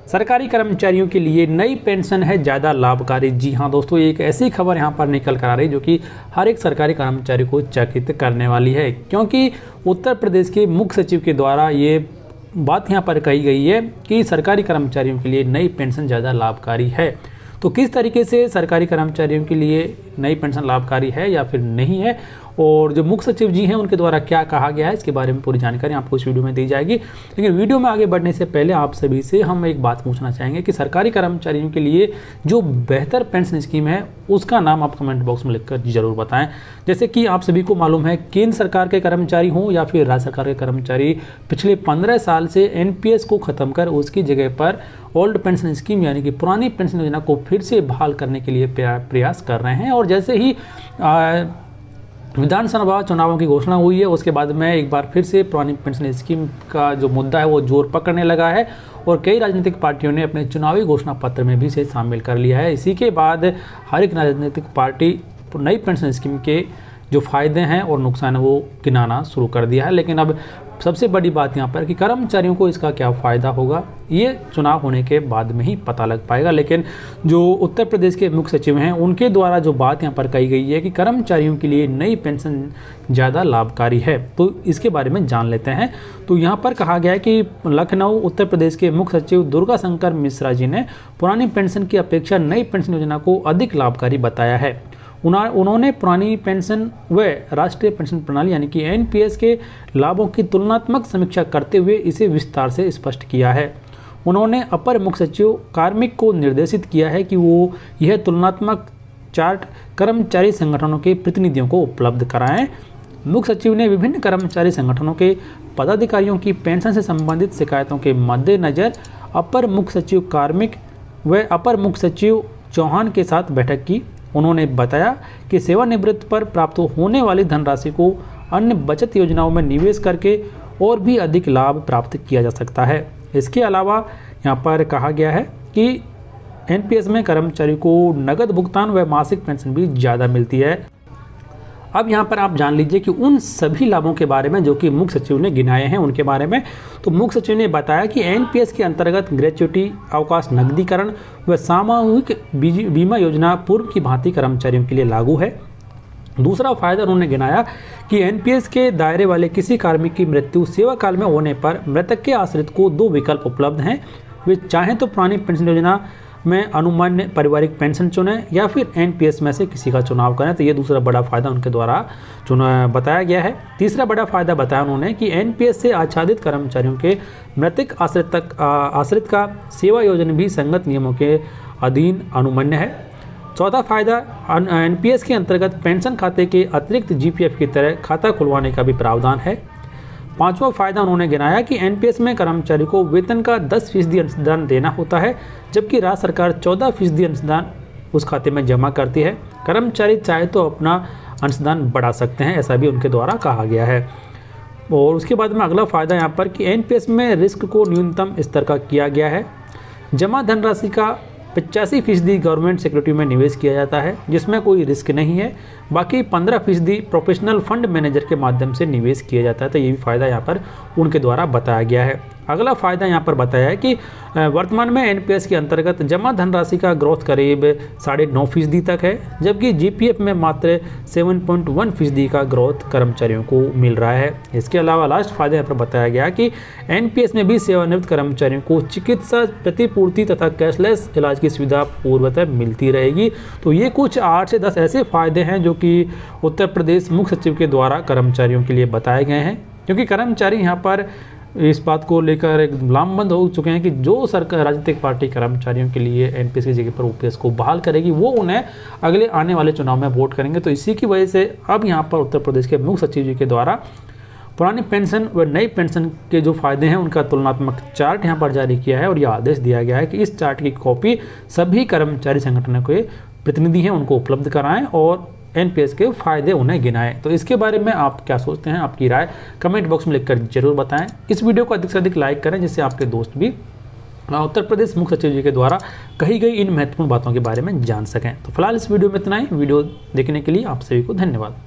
सरकारी कर्मचारियों के लिए नई पेंशन है ज़्यादा लाभकारी। जी हाँ दोस्तों, एक ऐसी खबर यहाँ पर निकल कर आ रही जो कि हर एक सरकारी कर्मचारी को चकित करने वाली है, क्योंकि उत्तर प्रदेश के मुख्य सचिव के द्वारा ये बात यहाँ पर कही गई है कि सरकारी कर्मचारियों के लिए नई पेंशन ज़्यादा लाभकारी है। तो किस तरीके से सरकारी कर्मचारियों के लिए नई पेंशन लाभकारी है या फिर नहीं है, और जो मुख्य सचिव जी हैं उनके द्वारा क्या कहा गया है, इसके बारे में पूरी जानकारी आपको इस वीडियो में दी जाएगी। लेकिन वीडियो में आगे बढ़ने से पहले आप सभी से हम एक बात पूछना चाहेंगे कि सरकारी कर्मचारियों के लिए जो बेहतर पेंशन स्कीम है उसका नाम आप कमेंट बॉक्स में लिखकर जरूर बताएं। जैसे कि आप सभी को मालूम है, केंद्र सरकार के कर्मचारी हों या फिर राज्य सरकार के कर्मचारी पिछले 15 साल से एनपीएस को ख़त्म कर उसकी जगह पर ओल्ड पेंशन स्कीम यानी कि पुरानी पेंशन योजना को फिर से बहाल करने के लिए प्रयास कर रहे हैं। और जैसे ही विधानसभा चुनावों की घोषणा हुई है उसके बाद में एक बार फिर से पुरानी पेंशन स्कीम का जो मुद्दा है वो जोर पकड़ने लगा है और कई राजनीतिक पार्टियों ने अपने चुनावी घोषणा पत्र में भी इसे शामिल कर लिया है। इसी के बाद हर एक राजनीतिक पार्टी नई पेंशन स्कीम के जो फायदे हैं और नुकसान है वो गिनाना शुरू कर दिया है। लेकिन अब सबसे बड़ी बात यहाँ पर कि कर्मचारियों को इसका क्या फ़ायदा होगा ये चुनाव होने के बाद में ही पता लग पाएगा। लेकिन जो उत्तर प्रदेश के मुख्य सचिव हैं उनके द्वारा जो बात यहाँ पर कही गई है कि कर्मचारियों के लिए नई पेंशन ज़्यादा लाभकारी है, तो इसके बारे में जान लेते हैं। तो यहाँ पर कहा गया है कि लखनऊ उत्तर प्रदेश के मुख्य सचिव दुर्गा शंकर मिश्रा जी ने पुरानी पेंशन की अपेक्षा नई पेंशन योजना को अधिक लाभकारी बताया है। उन्होंने पुरानी पेंशन व राष्ट्रीय पेंशन प्रणाली यानी कि एनपीएस के लाभों की तुलनात्मक समीक्षा करते हुए इसे विस्तार से स्पष्ट किया है। उन्होंने अपर मुख्य सचिव कार्मिक को निर्देशित किया है कि वो यह तुलनात्मक चार्ट कर्मचारी संगठनों के प्रतिनिधियों को उपलब्ध कराएं। मुख्य सचिव ने विभिन्न कर्मचारी संगठनों के पदाधिकारियों की पेंशन से संबंधित शिकायतों के मद्देनज़र अपर मुख्य सचिव कार्मिक व अपर मुख्य सचिव चौहान के साथ बैठक की। उन्होंने बताया कि सेवानिवृत्ति पर प्राप्त होने वाली धनराशि को अन्य बचत योजनाओं में निवेश करके और भी अधिक लाभ प्राप्त किया जा सकता है। इसके अलावा यहाँ पर कहा गया है कि एनपीएस में कर्मचारी को नगद भुगतान व मासिक पेंशन भी ज़्यादा मिलती है। अब यहाँ पर आप जान लीजिए कि उन सभी लाभों के बारे में जो कि मुख्य सचिव ने गिनाए हैं उनके बारे में। तो मुख्य सचिव ने बताया कि एनपीएस के अंतर्गत ग्रेच्युटी, अवकाश नकदीकरण व सामूहिक बीमा योजना पूर्व की भांति कर्मचारियों के लिए लागू है। दूसरा फायदा उन्होंने गिनाया कि एनपीएस के दायरे वाले किसी कार्मिक की मृत्यु सेवा काल में होने पर मृतक के आश्रित को 2 विकल्प उपलब्ध हैं। वे चाहें तो पुरानी पेंशन योजना में अनुमान्य पारिवारिक पेंशन चुनें या फिर एनपीएस में से किसी का चुनाव करें। तो ये दूसरा बड़ा फायदा उनके द्वारा बताया गया है। तीसरा बड़ा फायदा बताया उन्होंने कि एनपीएस से आच्छादित कर्मचारियों के मृतक आश्रित का सेवा योजना भी संगत नियमों के अधीन अनुमान्य है। चौथा फायदा एनपीएस के अंतर्गत पेंशन खाते के अतिरिक्त जीपीएफ की तरह खाता खुलवाने का भी प्रावधान है। पांचवा फायदा उन्होंने गिनाया कि एनपीएस में कर्मचारी को वेतन का 10% अंशदान देना होता है, जबकि राज्य सरकार 14% अंशदान उस खाते में जमा करती है। कर्मचारी चाहे तो अपना अंशदान बढ़ा सकते हैं, ऐसा भी उनके द्वारा कहा गया है। और उसके बाद में अगला फायदा यहाँ पर कि एनपीएस में रिस्क को न्यूनतम स्तर का किया गया है। जमा धनराशि का 85% गवर्नमेंट सिक्योरिटी में निवेश किया जाता है जिसमें कोई रिस्क नहीं है। बाकी 15% प्रोफेशनल फंड मैनेजर के माध्यम से निवेश किया जाता है। तो ये भी फ़ायदा यहाँ पर उनके द्वारा बताया गया है। अगला फ़ायदा यहाँ पर बताया है कि वर्तमान में एनपीएस के अंतर्गत जमा धनराशि का ग्रोथ करीब 9.5% तक है, जबकि जीपीएफ में मात्र 7.1% का ग्रोथ कर्मचारियों को मिल रहा है। इसके अलावा लास्ट फायदा यहाँ पर बताया गया कि एनपीएस में भी सेवानिवृत्त कर्मचारियों को चिकित्सा प्रतिपूर्ति तथा कैशलेस इलाज की सुविधा पूर्वतः मिलती रहेगी। तो ये कुछ 8 से 10 ऐसे फ़ायदे हैं जो कि उत्तर प्रदेश मुख्य सचिव के द्वारा कर्मचारियों के लिए बताए गए हैं, क्योंकि कर्मचारी यहाँ पर इस बात को लेकर एक लामबंद हो चुके हैं कि जो सरकार राजनीतिक पार्टी कर्मचारियों के लिए एनपीएस की जगह पर ओपीएस को बहाल करेगी वो उन्हें अगले आने वाले चुनाव में वोट करेंगे। तो इसी की वजह से अब यहाँ पर उत्तर प्रदेश के मुख्य सचिव जी के द्वारा पुरानी पेंशन व नई पेंशन के जो फायदे हैं उनका तुलनात्मक चार्ट यहाँ पर जारी किया है और यह आदेश दिया गया है कि इस चार्ट की कॉपी सभी कर्मचारी संगठनों के प्रतिनिधि हैं उनको उपलब्ध कराएं और एनपीएस के फायदे उन्हें गिनाएं। तो इसके बारे में आप क्या सोचते हैं, आपकी राय कमेंट बॉक्स में लिखकर जरूर बताएं। इस वीडियो को अधिक से अधिक लाइक करें जिससे आपके दोस्त भी उत्तर प्रदेश मुख्य सचिव जी के द्वारा कही गई इन महत्वपूर्ण बातों के बारे में जान सकें। तो फिलहाल इस वीडियो में इतना ही। वीडियो देखने के लिए आप सभी को धन्यवाद।